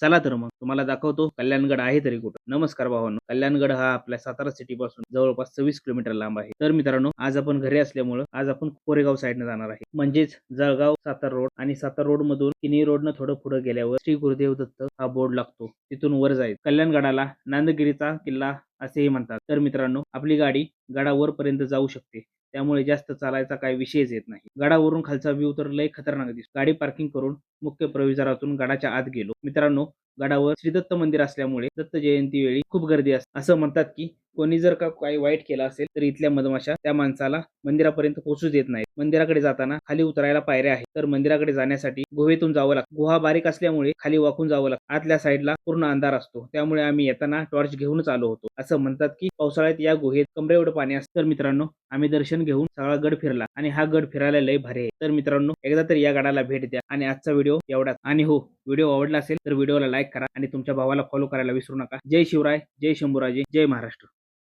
चला तर मग तुम्हाला दाखवतो कल्याणगड आहे तरी कुठं. नमस्कार भावांनो, कल्याणगड हा आपल्या सातारा सिटी पासून जवळपास 26 किलोमीटर लांब आहे. तर मित्रांनो, आज आपण घरी असल्यामुळं आज आपण कोरेगाव साईडने जाणार आहे, म्हणजेच जळगाव सातारा रोड आणि सातारा रोड मधून किनी रोडनं थोडं पुढे गेल्यावर श्री गुरुदेव दत्त हा बोर्ड लागतो, तिथून वर जायचं. कल्याणगडाला नांदगिरीचा किल्ला असेही म्हणतात. तर मित्रांनो, आपली गाडी गडावर पर्यंत जाऊ शकते, त्यामुळे जास्त चालायचा काही विषयच येत नाही. गडावरून खालचा व्ह्यू तर लय खतरनाक दिसतो. गाडी पार्किंग करून मुख्य प्रवेशद्वारातून गडाच्या आत गेलो. मित्रांनो, गडावर श्री दत्त मंदिर असल्यामुळे दत्त जयंती वेळी खूप गर्दी असते. असं म्हणतात की कोणी जर का काही वाईट केलं असेल तर इथल्या मधमाशा त्या माणसाला मंदिरापर्यंत पोहोचू देत नाहीत. मंदिराकडे जाताना खाली उतरायला पायऱ्या आहेत, तर मंदिराकडे जाण्यासाठी गुहेतून जावं लागतं. गुहा बारीक असल्यामुळे खाली वाकून जावं लागतं. आतल्या साईडला पूर्ण अंधार असतो, त्यामुळे आम्ही येताना टॉर्च घेऊनच आलो होतो. असं म्हणतात की पावसाळ्यात या गुहेत कमरेएवढं पाणी असतं. तर मित्रांनो, आम्ही दर्शन घेऊन सगळा गड फिरला आणि हा गड फिरायला लय भारी आहे. तर मित्रांनो, एकदा तरी या गडाला भेट द्या. आणि आजचा व्हिडिओ एवढाच. आणि हो, व्हिडिओ आवडला असेल तर व्हिडिओला लाईक करा आणि तुमच्या भावाला फॉलो करायला विसरू नका. जय शिवराय, जय शंभूराजे, जय महाराष्ट्र.